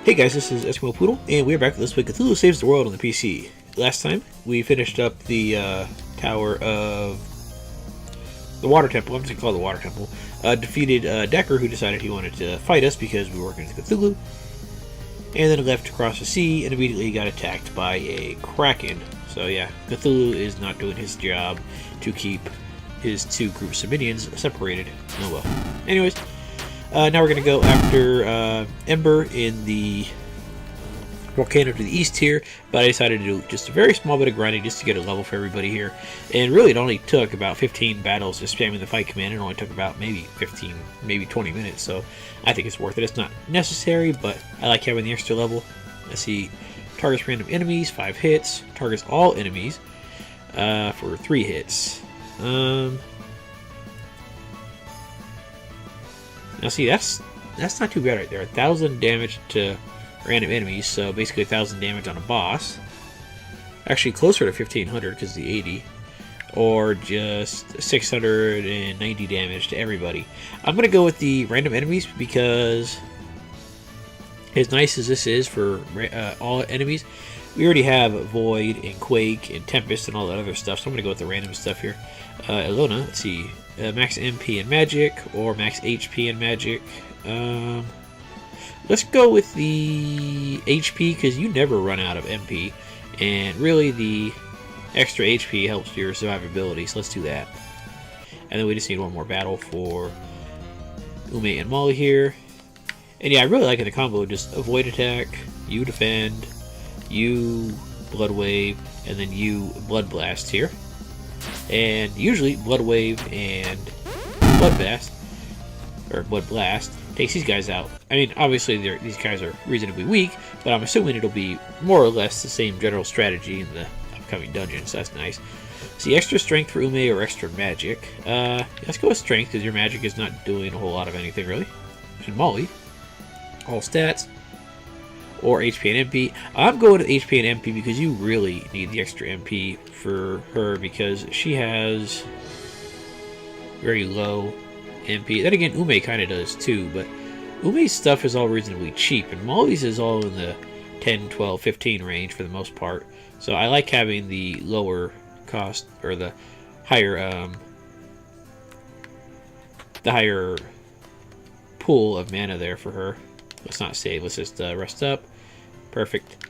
Hey guys, this is Eskimo Poodle, and we're back with Let's Play Cthulhu Saves the World on the PC. Last time, we finished up the Tower of the Water Temple. I'm just going to call it the Water Temple. Defeated Decker, who decided he wanted to fight us because we were working with Cthulhu. And then left across the sea and immediately got attacked by a Kraken. So yeah, Cthulhu is not doing his job to keep his two groups of minions separated. Oh well. Anyways, now we're going to go after Ember in the Volcano to the east here, but I decided to do just a very small bit of grinding just to get a level for everybody here. And really it only took about 15 battles just spamming the fight command. It only took about maybe 15, maybe 20 minutes, so I think it's worth it. It's not necessary, but I like having the extra level. Let's see, targets random enemies, 5 hits, targets all enemies for 3 hits. Now see, that's not too bad right there. 1,000 damage to random enemies, so basically 1,000 damage on a boss. Actually closer to 1,500 because the 80. Or just 690 damage to everybody. I'm going to go with the random enemies because as nice as this is for all enemies, we already have Void and Quake and Tempest and all that other stuff, so I'm going to go with the random stuff here. Ilona, let's see. Max MP and Magic, or Max HP and Magic. Let's go with the HP, because you never run out of MP. And really, the extra HP helps your survivability, so let's do that. And then we just need one more battle for Ume and Molly here. And yeah, I really like the combo. Just avoid attack, you defend, you Blood Wave, and then you Blood Blast here. And usually Blood Wave and Blood Blast, or Blood Blast, takes these guys out. I mean, obviously these guys are reasonably weak, but I'm assuming it'll be more or less the same general strategy in the upcoming dungeon, so that's nice. See, extra strength for Ume or extra magic. Let's go with strength, because your magic is not doing a whole lot of anything, really. And Molly, all stats, or HP and MP. I'm going with HP and MP because you really need the extra MP for her, because she has very low MP. Then again, Ume kind of does too, but Ume's stuff is all reasonably cheap, and Molly's is all in the 10, 12, 15 range for the most part. So I like having the lower cost, or the higher pool of mana there for her. Let's not save, let's just rest up. Perfect.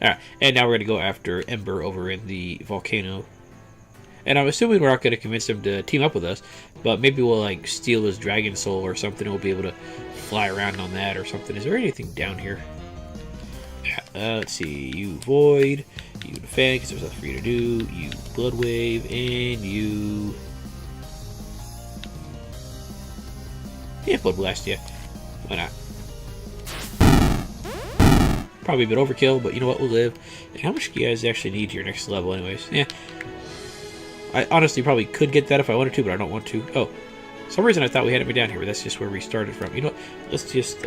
Alright, and now we're going to go after Ember over in the Volcano. And I'm assuming we're not going to convince him to team up with us, but maybe we'll like steal his Dragon Soul or something, and we'll be able to fly around on that or something. Is there anything down here? Let's see, you Void, you Defend, because there's nothing for you to do, you Blood Wave, and you... yeah, Blood Blast, yeah. Why not? Probably a bit overkill, but you know what, we'll live. And how much do you guys actually need to your next level anyways? Yeah. I honestly probably could get that if I wanted to, but I don't want to. Oh, for some reason I thought we had it down here, but that's just where we started from. You know what, let's just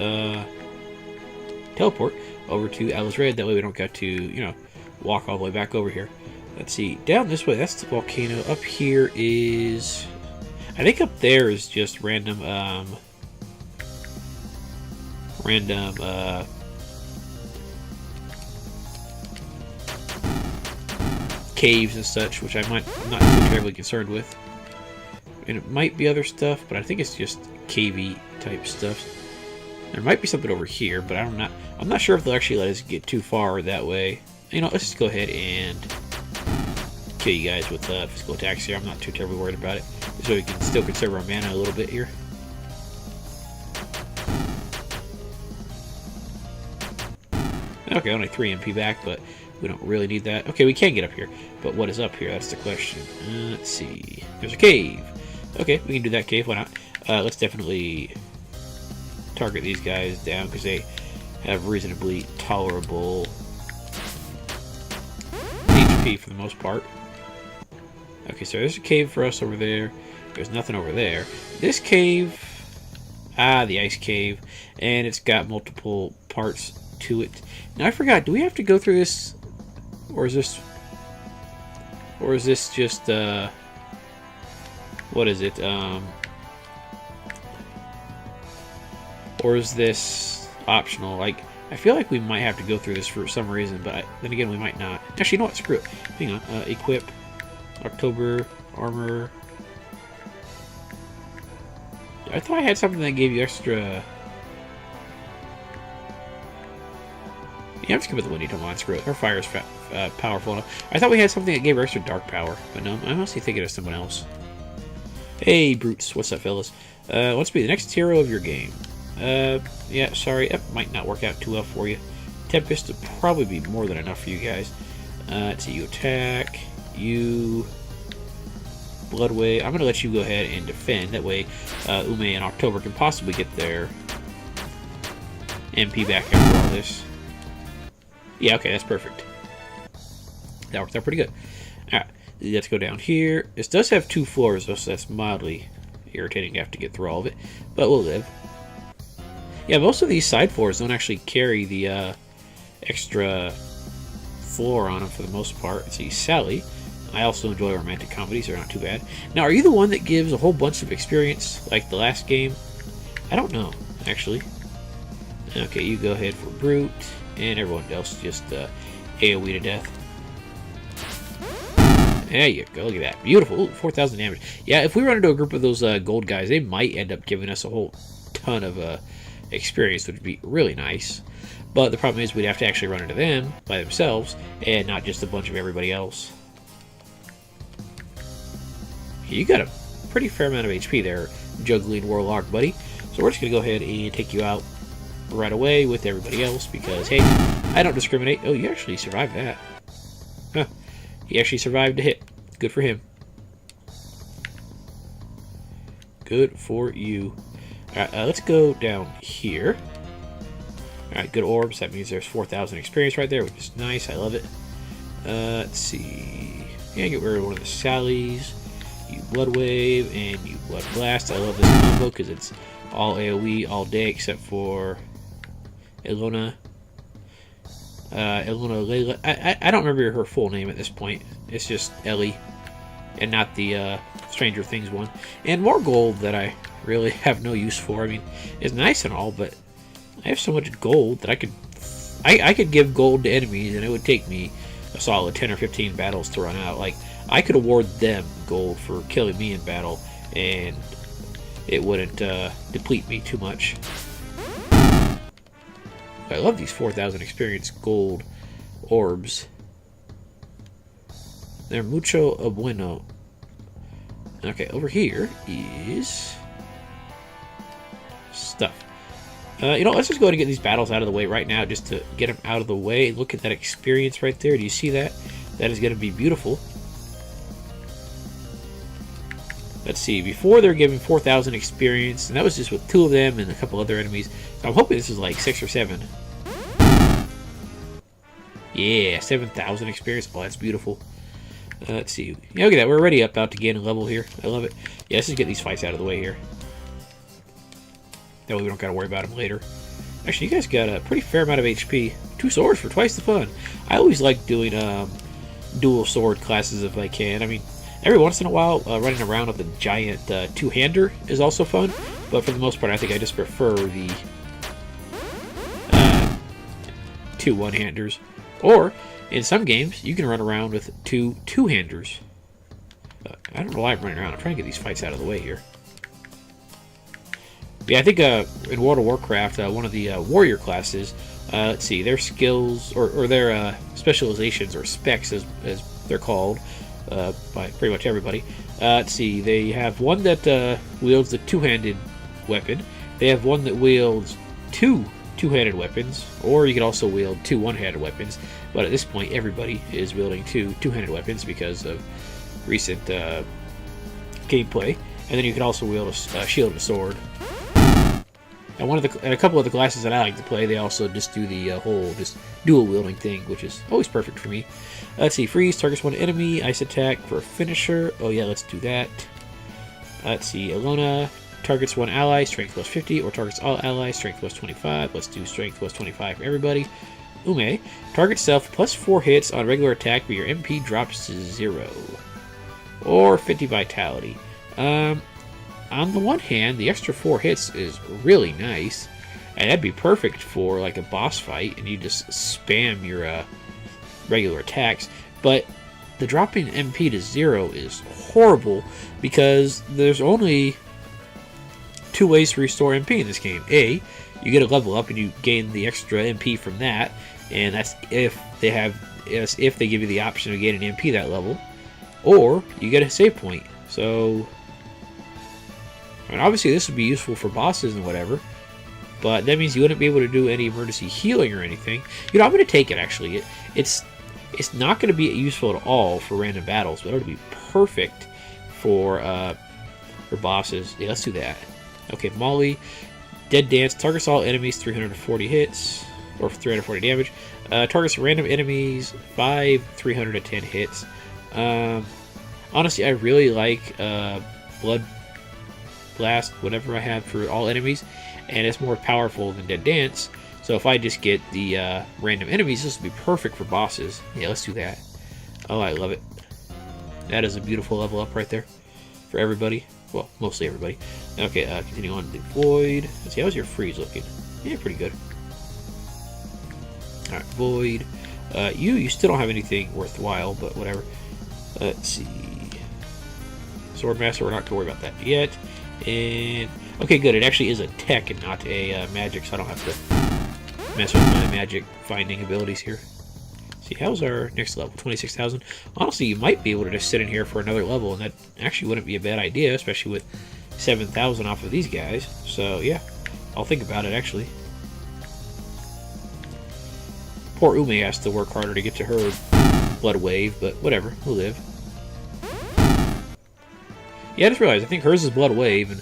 teleport over to Alice Red. That way we don't got to, you know, walk all the way back over here. Let's see, down this way, that's the volcano. Up here is... I think up there is just random, caves and such, which I'm not too terribly concerned with. And it might be other stuff, but I think it's just cavey type stuff. There might be something over here, but I'm not sure if they'll actually let us get too far that way. You know, let's just go ahead and kill you guys with physical attacks here. I'm not too terribly worried about it, so we can still conserve our mana a little bit here. Okay, only 3 MP back, but we don't really need that. Okay, we can get up here, but what is up here? That's the question. Let's see. There's a cave. Okay, we can do that cave. Why not? Let's definitely target these guys down, because they have reasonably tolerable HP for the most part. Okay, so there's a cave for us over there. There's nothing over there. This cave... ah, the ice cave. And it's got multiple parts to it. Now, I forgot. Do we have to go through this... Or is this just, what is it, or is this optional? Like, I feel like we might have to go through this for some reason, but then again, we might not. Actually, you know what? Screw it. Hang on. Equip. October. Armor. I thought I had something that gave you extra... Yeah, I'm just going with the windy come on, screw it. Our fire is powerful enough. I thought we had something that gave her extra dark power, but no, I'm mostly thinking of someone else. Hey, brutes. What's up, fellas? Let's be the next hero of your game. Yeah, sorry, that might not work out too well for you. Tempest would probably be more than enough for you guys. Let's see, you attack, you... Bloodway. I'm going to let you go ahead and defend. That way, Ume and October can possibly get their MP back after all this. Yeah, okay, that's perfect. That worked out pretty good. Alright, let's go down here. This does have 2 floors, though, so that's mildly irritating to have to get through all of it. But we'll live. Yeah, most of these side floors don't actually carry the extra floor on them for the most part. Let's see, Sally. I also enjoy romantic comedies, they're not too bad. Now, are you the one that gives a whole bunch of experience, like the last game? I don't know, actually. Okay, you go ahead for Brute, and everyone else just AoE to death. There you go, look at that. Beautiful. Ooh, 4,000 damage. Yeah, if we run into a group of those gold guys, they might end up giving us a whole ton of experience, which would be really nice. But the problem is we'd have to actually run into them by themselves, and not just a bunch of everybody else. You got a pretty fair amount of HP there, juggling Warlock, buddy. So we're just going to go ahead and take you out right away with everybody else because, hey, I don't discriminate. Oh, you actually survived that. Huh. He actually survived a hit. Good for him. Good for you. Alright, let's go down here. Alright, good orbs. That means there's 4,000 experience right there, which is nice. I love it. Let's see. Yeah, get rid of one of the Sallys. You Blood Wave and you Blood Blast. I love this combo because it's all AoE all day except for Ilona. Ilona Layla. I don't remember her full name at this point. It's just Ellie and not the Stranger Things one. And more gold that I really have no use for. I mean, it's nice and all, but I have so much gold that I could give gold to enemies and it would take me a solid 10 or 15 battles to run out. Like, I could award them gold for killing me in battle, and it wouldn't deplete me too much. I love these 4,000 experience gold orbs. They're mucho bueno. Okay, over here is stuff. You know, let's just go ahead and get these battles out of the way right now, just to get them out of the way. Look at that experience right there. Do you see that? That is going to be beautiful. Let's see, before they're giving 4,000 experience, and that was just with 2 of them and a couple other enemies. So I'm hoping this is like 6 or 7. Yeah, 7,000 experience. Oh, that's beautiful. Let's see. Yeah, look at that. We're already about to gain a level here. I love it. Yeah, let's just get these fights out of the way here. That way we don't got to worry about them later. Actually, you guys got a pretty fair amount of HP. 2 swords for twice the fun. I always like doing dual sword classes if I can. I mean, every once in a while, running around with a giant 2-hander is also fun, but for the most part, I think I just prefer the 2 1-handers. Or, in some games, you can run around with 2 2-handers. I don't know why I'm running around. I'm trying to get these fights out of the way here. But yeah, I think in World of Warcraft, one of the warrior classes, let's see, their skills, or their specializations, or specs as they're called, by pretty much everybody. Let's see, they have one that wields the 2-handed weapon. They have one that wields 2 2-handed weapons, or you can also wield 2 1-handed weapons. But at this point, everybody is wielding 2 2-handed weapons because of recent gameplay. And then you can also wield a shield and a sword. And a couple of the classes that I like to play, they also just do the whole just dual wielding thing, which is always perfect for me. Let's see, freeze targets 1 enemy, ice attack for a finisher. Oh yeah, let's do that. Let's see, Ilona targets 1 ally, strength plus 50, or targets all allies, strength plus 25. Let's do strength plus 25 for everybody. Ume targets self plus 4 hits on regular attack, but your MP drops to 0, or 50 vitality. On the one hand, the extra 4 hits is really nice, And that'd be perfect for like a boss fight, and you just spam your regular attacks. But the dropping MP to 0 is horrible because there's only 2 ways to restore MP in this game. A, you get a level up and you gain the extra MP from that, and that's if they give you the option of gaining MP that level, or you get a save point. So, I mean, obviously this would be useful for bosses and whatever, but that means you wouldn't be able to do any emergency healing or anything. You know, I'm going to take it actually. It's not going to be useful at all for random battles, but it'll be perfect for bosses. Yeah, let's do that. Okay, Molly, Dead Dance, targets all enemies 340 hits, or 340 damage. Targets random enemies 310 hits. Honestly, I really like Blood Blast, whatever I have for all enemies, and it's more powerful than Dead Dance. So if I just get the random enemies, this will be perfect for bosses. Yeah, let's do that. Oh, I love it. That is a beautiful level up right there for everybody. Well, mostly everybody. Okay, continue on to the Void. Let's see, how's your freeze looking? Yeah, pretty good. Alright, Void. You still don't have anything worthwhile, but whatever. Let's see. Swordmaster, we're not going to worry about that yet. And okay, good. It actually is a tech and not a magic, so I don't have to mess with my magic finding abilities here. See, how's our next level? 26,000. Honestly, you might be able to just sit in here for another level, and that actually wouldn't be a bad idea, especially with 7,000 off of these guys. So yeah, I'll think about it actually. Poor Ume has to work harder to get to her blood wave, but whatever, we'll live. Yeah, I just realized, I think hers is blood wave,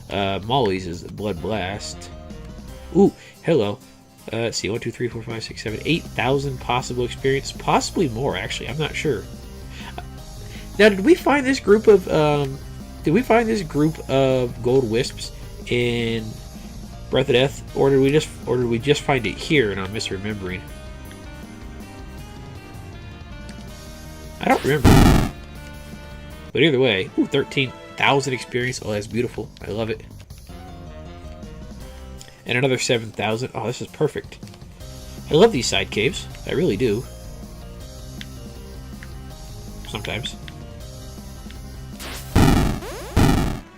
and Molly's is blood blast. Ooh, hello. Let's see, 1, 2, 3, 4, 5, 6, 7, 8,000 possible experience. Possibly more, actually. I'm not sure. Now, did we find this group of gold wisps in Breath of Death, or did we just find it here and I'm misremembering? I don't remember. But either way, ooh, 13,000 experience. Oh, that's beautiful. I love it. And another 7,000. Oh, this is perfect. I love these side caves. I really do. Sometimes.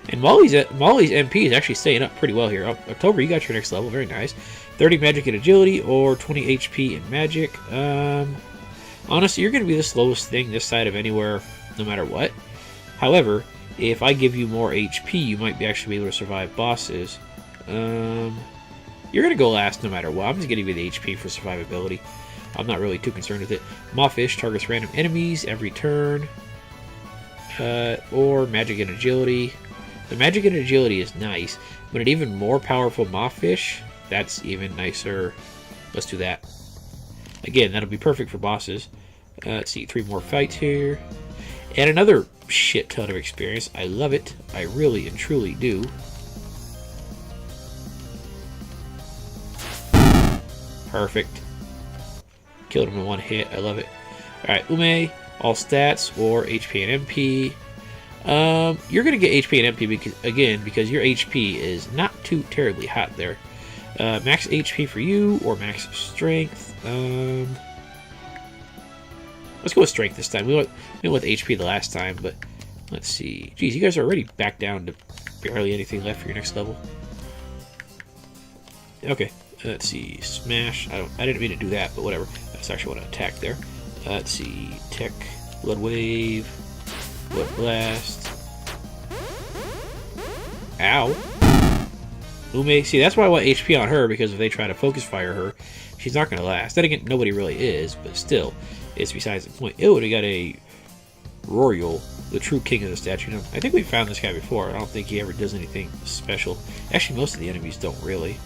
And Molly's MP is actually staying up pretty well here. Oh, October, you got your next level. Very nice. 30 magic and agility, or 20 HP in magic. Honestly, you're going to be the slowest thing this side of anywhere, no matter what. However, if I give you more HP, you might actually be able to survive bosses. You're going to go last no matter what. I'm just going to give you the HP for survivability. I'm not really too concerned with it. Mawfish targets random enemies every turn. Or magic and agility. The magic and agility is nice, but an even more powerful Mawfish, that's even nicer. Let's do that. Again, that'll be perfect for bosses. Let's see, 3 more fights here. And another shit ton of experience. I love it. I really and truly do. Perfect. Killed him in one hit. I love it. Alright, Ume, all stats, or HP and MP. You're going to get HP and MP because your HP is not too terribly hot there. Max HP for you, or max strength. Let's go with strength this time. We went with HP the last time, but let's see. Geez, you guys are already back down to barely anything left for your next level. Okay, let's see. Smash. I didn't mean to do that, but whatever. That's actually what I attacked there. Let's see. Tech. Blood wave. Blood blast. Ow. Ume. See, that's why I want HP on her, because if they try to focus fire her, she's not going to last. Then again, nobody really is, but still, it's besides the point. Ew, we got a Royal, the true king of the statue. Now, I think we found this guy before. I don't think he ever does anything special. Actually, most of the enemies don't really.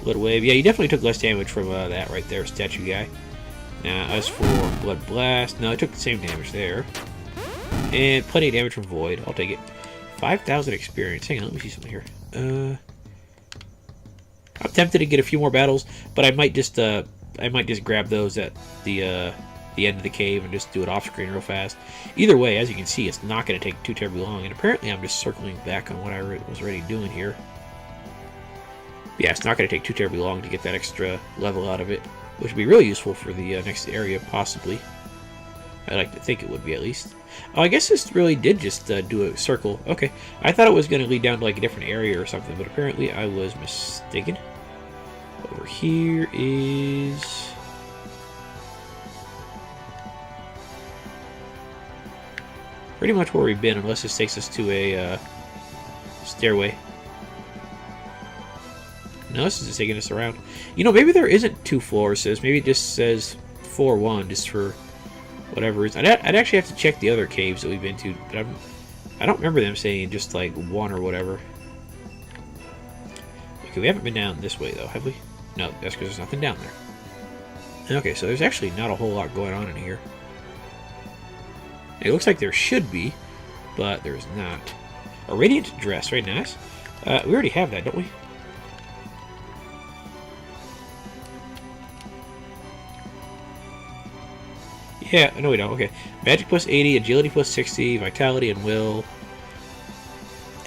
Blood wave. Yeah, you definitely took less damage from that right there, statue guy. Now, as for blood blast, no, I took the same damage there. And plenty of damage from void. I'll take it. 5,000 experience. Hang on, let me see something here. I'm tempted to get a few more battles, but I might just grab those at the the end of the cave and just do it off screen real fast. Either way, as you can see, it's not going to take too terribly long. And apparently I'm just circling back on what I was already doing here. Yeah, it's not going to take too terribly long to get that extra level out of it, which would be really useful for the next area, possibly. I like to think it would be, at least. Oh, I guess this really did just do a circle. Okay, I thought it was going to lead down to like a different area or something, but apparently I was mistaken. Over here is... pretty much where we've been, unless this takes us to a stairway. No, this is just taking us around. You know, maybe there isn't 2 floors. Maybe it just says floor 1, just for whatever reason. I'd actually have to check the other caves that we've been to, but I don't remember them saying just like 1 or whatever. Okay, we haven't been down this way though, have we? No, that's because there's nothing down there. Okay, so there's actually not a whole lot going on in here. It looks like there should be, but there's not. A radiant dress, very nice. We already have that, don't we? Yeah, no we don't. Okay. Magic plus 80, agility plus 60, vitality and will.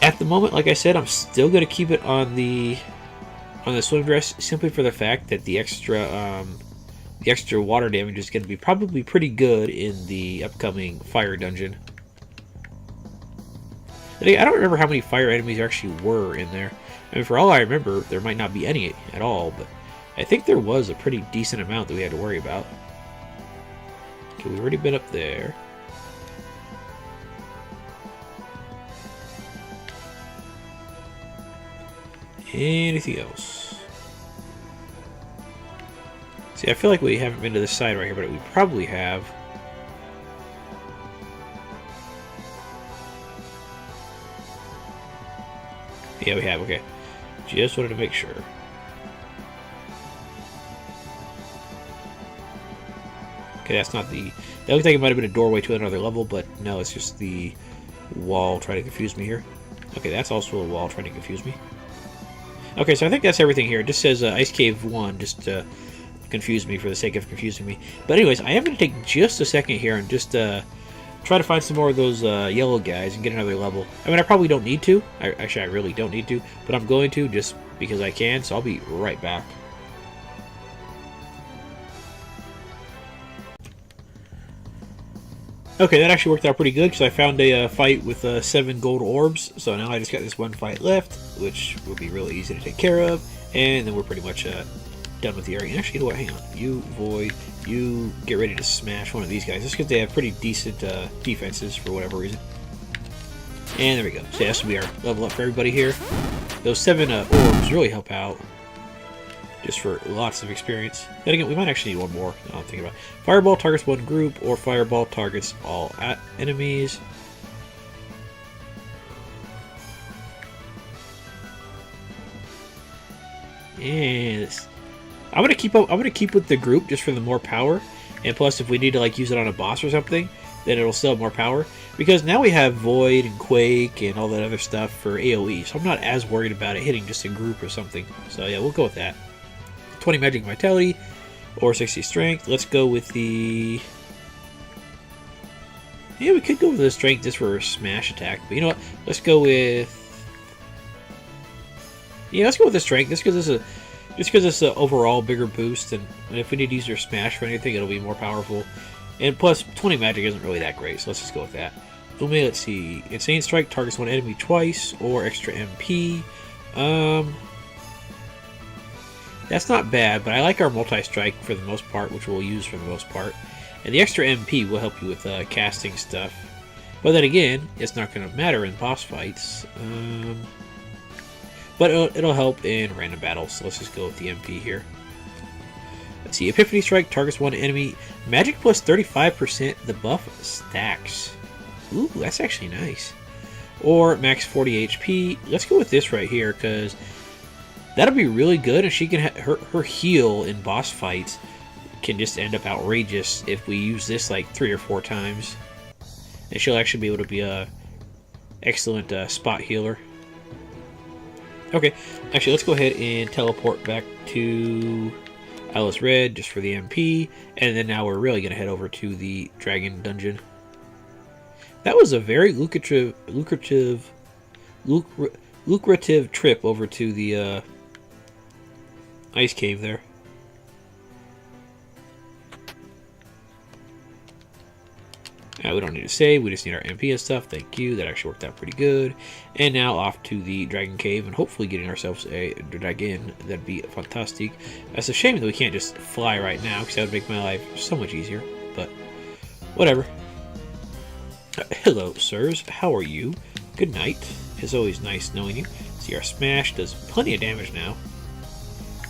At the moment, like I said, I'm still going to keep it on the swim dress, simply for the fact that the extra water damage is going to be probably pretty good in the upcoming fire dungeon. I don't remember how many fire enemies there actually were in there. I mean, for all I remember, there might not be any at all, but I think there was a pretty decent amount that we had to worry about. Okay, we've already been up there. Anything else? See, I feel like we haven't been to this side right here, but we probably have. Yeah, we have, okay. Just wanted to make sure. Okay, that's not the... That looked like it might have been a doorway to another level, but no, it's just the wall trying to confuse me here. Okay, that's also a wall trying to confuse me. Okay, so I think that's everything here. It just says Ice Cave 1, just to confuse me for the sake of confusing me. But anyways, I am going to take just a second here and just try to find some more of those yellow guys and get another level. I mean, I probably don't need to. Actually, I really don't need to, but I'm going to just because I can, so I'll be right back. Okay, that actually worked out pretty good because I found a fight with 7 gold orbs. So now I just got this one fight left, which will be really easy to take care of. And then we're pretty much done with the area. And actually, you know what? Hang on. You, Void, you get ready to smash one of these guys. Just because they have pretty decent defenses for whatever reason. And there we go. So this will be our level up for everybody here. Those 7 orbs really help out. Just for lots of experience. Then again, we might actually need one more. I'll think about it. Fireball targets one group, or Fireball targets all enemies. And I'm gonna keep up. I'm gonna keep with the group just for the more power. And plus, if we need to like use it on a boss or something, then it'll still have more power. Because now we have Void and Quake and all that other stuff for AoE. So I'm not as worried about it hitting just a group or something. So yeah, we'll go with that. 20 magic vitality or 60 strength. Let's go with the... Yeah, we could go with the strength just for a smash attack. But you know what? Let's go with... Yeah, let's go with the strength. Just because it's an overall bigger boost. And if we need to use your smash for anything, it'll be more powerful. And plus, 20 magic isn't really that great. So let's just go with that. Ume, let's see. Insane Strike targets one enemy twice or extra MP. That's not bad, but I like our multi-strike for the most part, which we'll use for the most part. And the extra MP will help you with casting stuff. But then again, it's not going to matter in boss fights. But it'll help in random battles, so let's just go with the MP here. Let's see, Epiphany Strike targets one enemy. Magic plus 35%, the buff stacks. Ooh, that's actually nice. Or max 40 HP. Let's go with this right here, because... that'll be really good, and she can her heal in boss fights can just end up outrageous if we use this like 3 or 4 times. And she'll actually be able to be a excellent spot healer. Okay, actually let's go ahead and teleport back to Alice Red just for the MP, and then now we're really going to head over to the Dragon Dungeon. That was a very lucrative trip over to the ice cave there. We don't need to save, we just need our MP and stuff. Thank you, that actually worked out pretty good. And now off to the Dragon Cave and hopefully getting ourselves a dragon. That'd be fantastic. It's a shame that we can't just fly right now, because that would make my life so much easier, but whatever. Hello, sirs, how are you? Good night. It's always nice knowing you. See, our smash does plenty of damage now,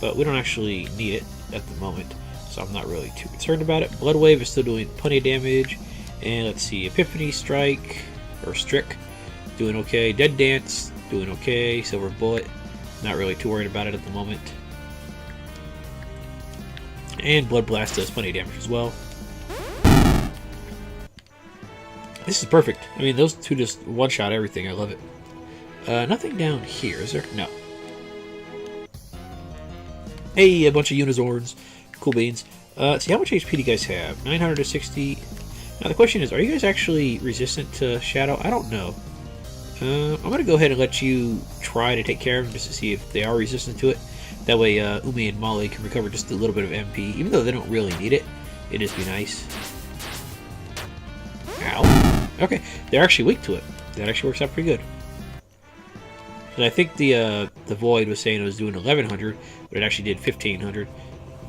but we don't actually need it at the moment, so I'm not really too concerned about it. Blood Wave is still doing plenty of damage. And let's see, Epiphany Strike, or Strick, doing okay. Dead Dance, doing okay. Silver Bullet, not really too worried about it at the moment. And Blood Blast does plenty of damage as well. This is perfect. I mean, those two just one-shot everything. I love it. Nothing down here, is there? No. Hey, a bunch of Unizorns. Cool beans. Let's see, how much HP do you guys have? 960... Now the question is, are you guys actually resistant to Shadow? I don't know. I'm going to go ahead and let you try to take care of them just to see if they are resistant to it. That way Umi and Molly can recover just a little bit of MP. Even though they don't really need it, it'd just be nice. Ow. Okay, they're actually weak to it. That actually works out pretty good. But I think the Void was saying it was doing 1100, but it actually did 1500.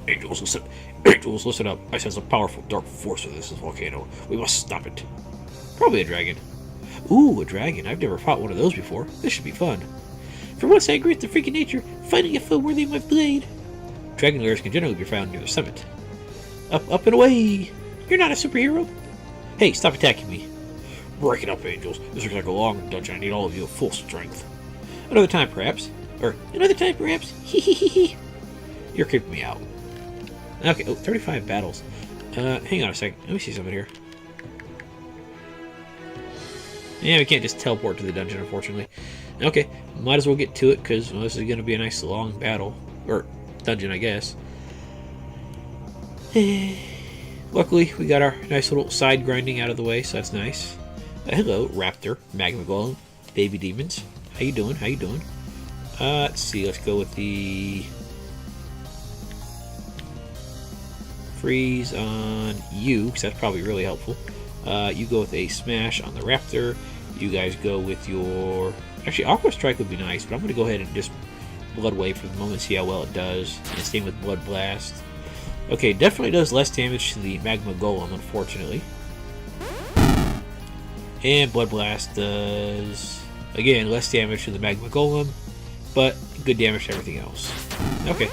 Angels, listen up. I sense a powerful dark force with this volcano. We must stop it. Probably a dragon. Ooh, a dragon. I've never fought one of those before. This should be fun. For once I agree with the freaking nature, finding a foe worthy of my blade. Dragon lairs can generally be found near the summit. Up and away! You're not a superhero. Hey, stop attacking me. Break it up, Angels. This looks like a long dungeon. I need all of you at full strength. Another time, perhaps. Or, another time, perhaps. Hee. You're creeping me out. Okay, oh, 35 battles. Hang on a second. Let me see something here. Yeah, we can't just teleport to the dungeon, unfortunately. Okay, might as well get to it, because well, this is going to be a nice long battle. Or dungeon, I guess. Luckily, we got our nice little side grinding out of the way, so that's nice. Hello, Raptor, Magma Golem, Baby Demons. How you doing? How you doing? Let's see, let's go with the... freeze on you, because that's probably really helpful. You go with a smash on the Raptor. You guys go with your... Actually, Aqua Strike would be nice, but I'm going to go ahead and just Blood Wave for the moment, see how well it does. And same with Blood Blast. Okay, definitely does less damage to the Magma Golem, unfortunately. And Blood Blast does, again, less damage to the Magma Golem, but good damage to everything else. Okay.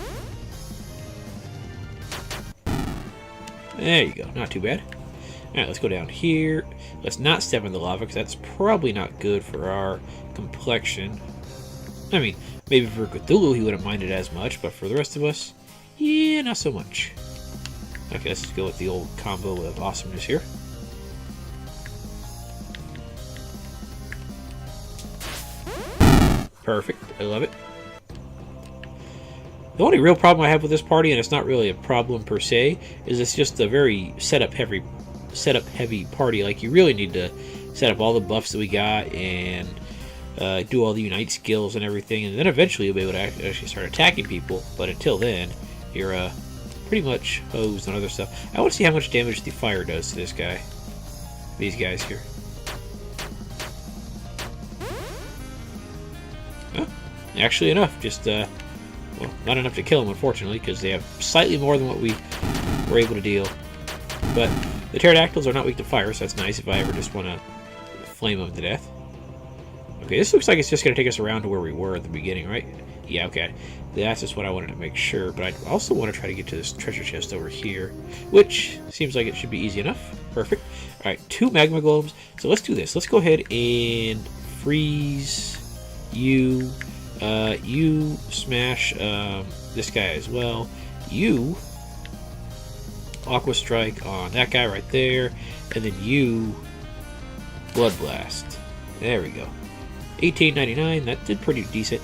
There you go, not too bad. Alright, let's go down here. Let's not step in the lava, because that's probably not good for our complexion. I mean, maybe for Cthulhu he wouldn't mind it as much, but for the rest of us, yeah, not so much. Okay, let's just go with the old combo of awesomeness here. Perfect, I love it. The only real problem I have with this party, and it's not really a problem per se, is it's just a very setup heavy party. Like, you really need to set up all the buffs that we got and do all the unite skills and everything, and then eventually you'll be able to actually start attacking people. But until then, you're pretty much hosed on other stuff. I want to see how much damage the fire does to this guy. These guys here. Oh, actually enough. Just well, not enough to kill them, unfortunately, because they have slightly more than what we were able to deal. But the pterodactyls are not weak to fire, so that's nice if I ever just want to flame them to death. Okay, this looks like it's just going to take us around to where we were at the beginning, right? Yeah, okay. That's just what I wanted to make sure, but I also want to try to get to this treasure chest over here, which seems like it should be easy enough. Perfect. Alright, 2 magma globes. So let's do this. Let's go ahead and freeze you. You smash this guy as well. You Aqua Strike on that guy right there, and then you Blood Blast. There we go. 1899. That did pretty decent.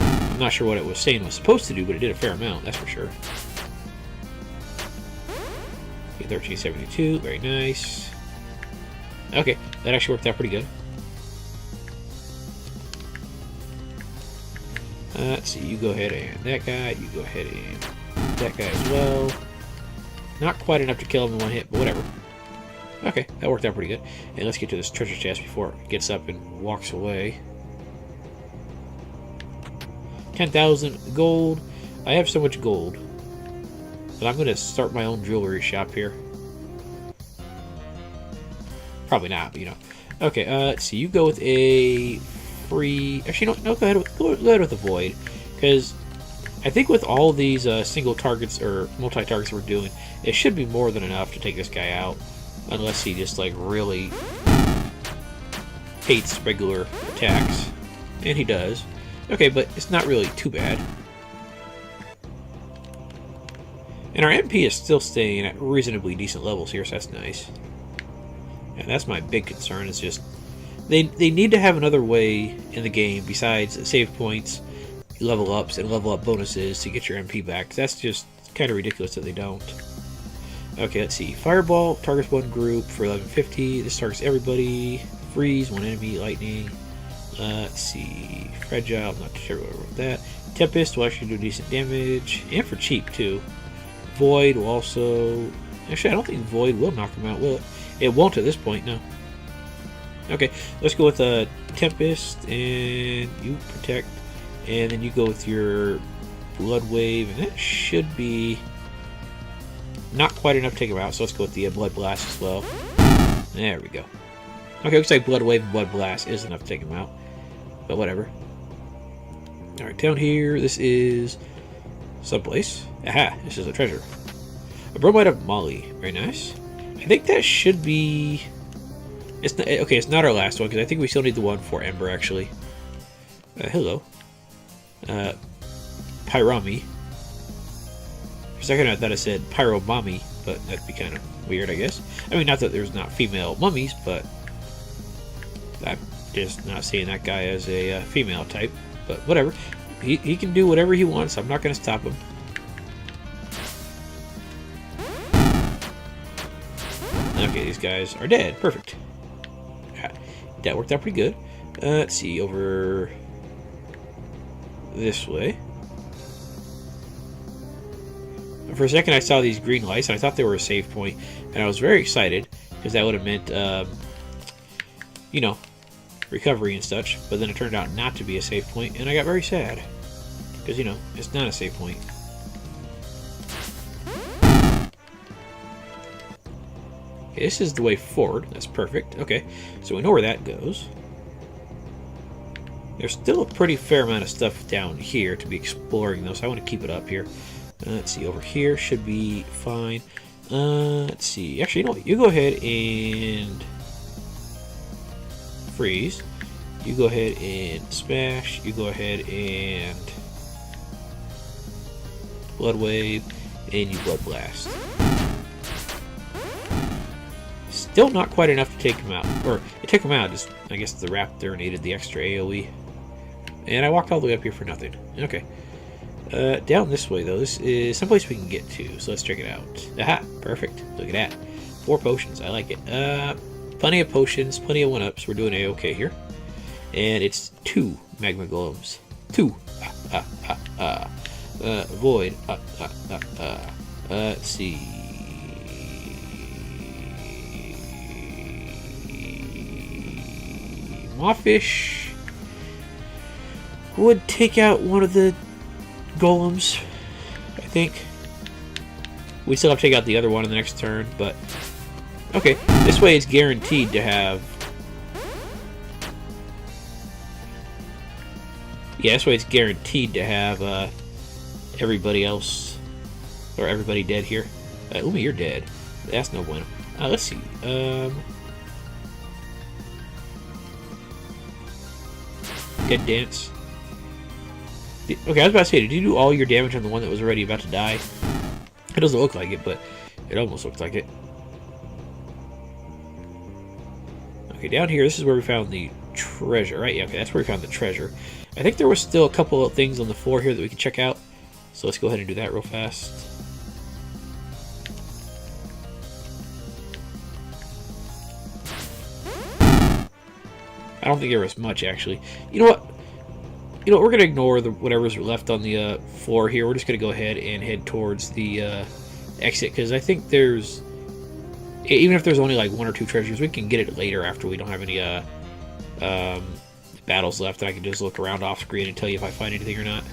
I'm not sure what it was saying it was supposed to do, but it did a fair amount, that's for sure. 1372. Very nice. Okay, that actually worked out pretty good. Let's see, you go ahead and that guy, you go ahead and that guy as well. Not quite enough to kill him in one hit, but whatever. Okay, that worked out pretty good. And let's get to this treasure chest before it gets up and walks away. 10,000 gold. I have so much gold. But I'm going to start my own jewelry shop here. Probably not, but you know. Okay, let's see, you go with a free... Actually, no, go ahead with the void, because I think with all these single targets or multi-targets we're doing, it should be more than enough to take this guy out, unless he just like really hates regular attacks, and he does. Okay, but it's not really too bad. And our MP is still staying at reasonably decent levels here, so that's nice. And that's my big concern, is just they need to have another way in the game besides save points, level ups, and level up bonuses to get your MP back. That's just kind of ridiculous that they don't. Okay, let's see. Fireball targets one group for 1150. This targets everybody. Freeze, one enemy. Lightning. Let's see. Fragile, not too sure about that. Tempest will actually do decent damage, and for cheap too. Void will also... Actually, I don't think Void will knock him out, will it? It won't at this point, no. Okay, let's go with Tempest, and you protect, and then you go with your Blood Wave, and that should be not quite enough to take him out, so let's go with the Blood Blast as well. There we go. Okay, looks like Blood Wave and Blood Blast is enough to take him out, but whatever. Alright, down here, this is someplace. Aha, this is a treasure. A bromide of Molly, very nice. I think that should be... It's not, okay, it's not our last one, because I think we still need the one for Ember, actually. Hello. Pyrami. For a second I thought I said Pyromami, but that'd be kind of weird, I guess. I mean, not that there's not female mummies, but I'm just not seeing that guy as a female type. But whatever. He can do whatever he wants. I'm not going to stop him. Okay, these guys are dead. Perfect. That worked out pretty good. Let's see, over this way. For a second I saw these green lights and I thought they were a save point, and I was very excited because that would have meant, you know, recovery and such, but then it turned out not to be a save point, and I got very sad because, you know, it's not a save point. Okay, this is the way forward. That's perfect. Okay, so we know where that goes. There's still a pretty fair amount of stuff down here to be exploring, though, so I want to keep it up here. Let's see, over here should be fine. Let's see. Actually, you know what? You go ahead and freeze. You go ahead and smash. You go ahead and Blood Wave, and you Blood Blast. Still not quite enough to take him out. Or, it took him out, just, I guess the Raptor needed the extra AoE. And I walked all the way up here for nothing. Okay. Down this way, though, this is someplace we can get to, so let's check it out. Aha! Perfect. Look at that. 4 potions. I like it. Plenty of potions, plenty of 1-ups. We're doing A-okay here. And it's 2 magma golems. 2. Void. Let's see. Mawfish would take out one of the golems, I think. We still have to take out the other one in the next turn, but okay, this way it's guaranteed to have... Yeah, this way it's guaranteed to have everybody else, or everybody dead here. Umi, you're dead. That's no bueno. Let's see. Dead dance. Okay, I was about to say, did you do all your damage on the one that was already about to die? It doesn't look like it, but it almost looks like it. Okay, down here, this is where we found the treasure, right? Yeah, okay, that's where we found the treasure. I think there was still a couple of things on the floor here that we can check out. So let's go ahead and do that real fast. don't think there was much, actually. You know what? You know, we're going to ignore whatever's left on the floor here. We're just going to go ahead and head towards the exit, because I think there's... Even if there's only like 1 or 2 treasures, we can get it later after we don't have any battles left. And I can just look around off screen and tell you if I find anything or not.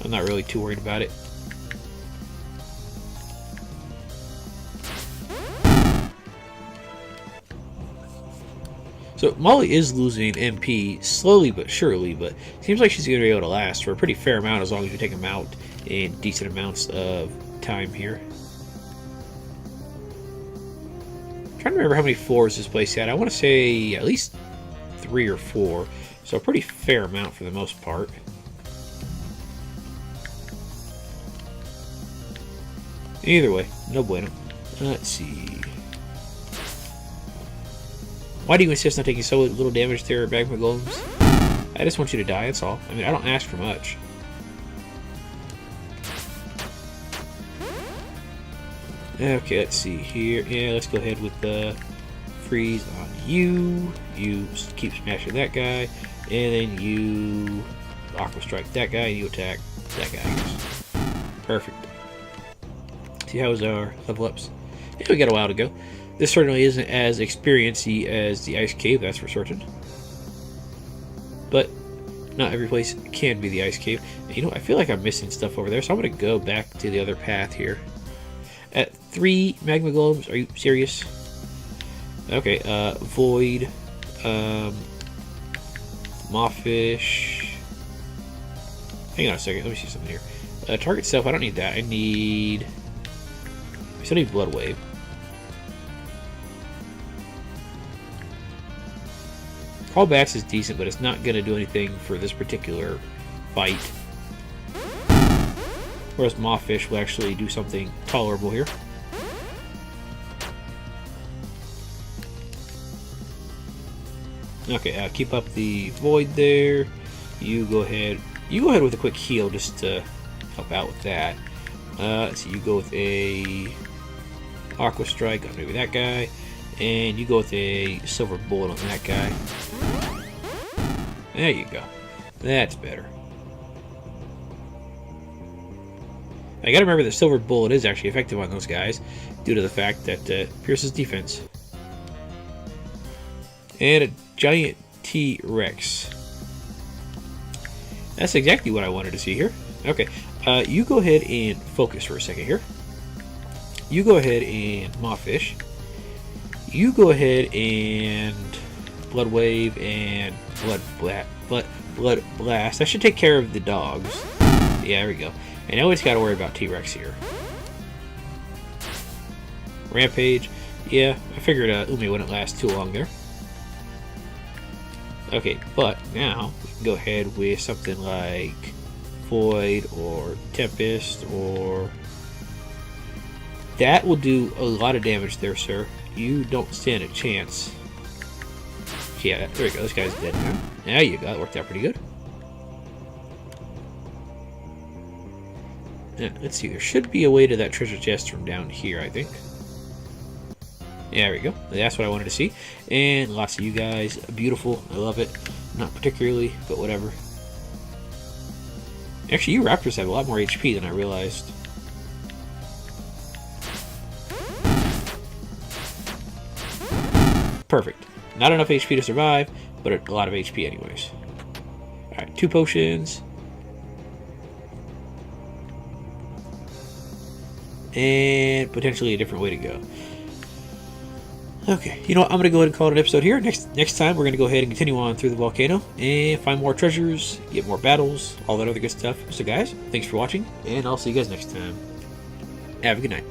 I'm not really too worried about it. So Molly is losing MP slowly but surely, but it seems like she's going to be able to last for a pretty fair amount as long as you take them out in decent amounts of time here. I'm trying to remember how many floors this place had. I want to say at least 3 or 4, so a pretty fair amount for the most part. Either way, no bueno. Let's see. Why do you insist on taking so little damage there, magma golems? I just want you to die, that's all. I mean, I don't ask for much. Okay, let's see here. Yeah, let's go ahead with the freeze on you. You keep smashing that guy. And then you aqua strike that guy, and you attack that guy. Perfect. See, how's our level ups? Yeah, we got a while to go. This certainly isn't as experiency as the ice cave, that's for certain. But not every place can be the ice cave. And, you know, I feel like I'm missing stuff over there, so I'm going to go back to the other path here. At 3 magma golems, are you serious? Okay, void, mawfish. Hang on a second, let me see something here. Target self, I don't need that. I still need blood wave. Callbacks is decent, but it's not going to do anything for this particular fight. Whereas Mawfish will actually do something tolerable here. Okay, keep up the void there. You go ahead with a quick heal just to help out with that. So you go with a aqua strike on maybe that guy. And you go with a silver bullet on that guy. There you go. That's better. I gotta remember that silver bullet is actually effective on those guys due to the fact that pierces defense. And a giant T-Rex. That's exactly what I wanted to see here. Okay, you go ahead and focus for a second here. You go ahead and Mawfish. You go ahead and blood wave and blood blast. I should take care of the dogs. Yeah, there we go. And now we just gotta worry about T-Rex here. Rampage. Yeah, I figured Umi wouldn't last too long there. Okay, but now we can go ahead with something like Void or Tempest or... That will do a lot of damage there, sir. You don't stand a chance. Yeah, there we go. This guy's dead now. There you go. That worked out pretty good. Yeah, let's see. There should be a way to that treasure chest from down here, I think. Yeah, there we go. That's what I wanted to see. And lots of you guys. Beautiful. I love it. Not particularly, but whatever. Actually, you raptors have a lot more HP than I realized. Perfect. Not enough HP to survive, but a lot of HP anyways. Alright, 2 potions. And potentially a different way to go. Okay, you know what? I'm going to go ahead and call it an episode here. Next time, we're going to go ahead and continue on through the volcano and find more treasures, get more battles, all that other good stuff. So guys, thanks for watching, and I'll see you guys next time. Have a good night.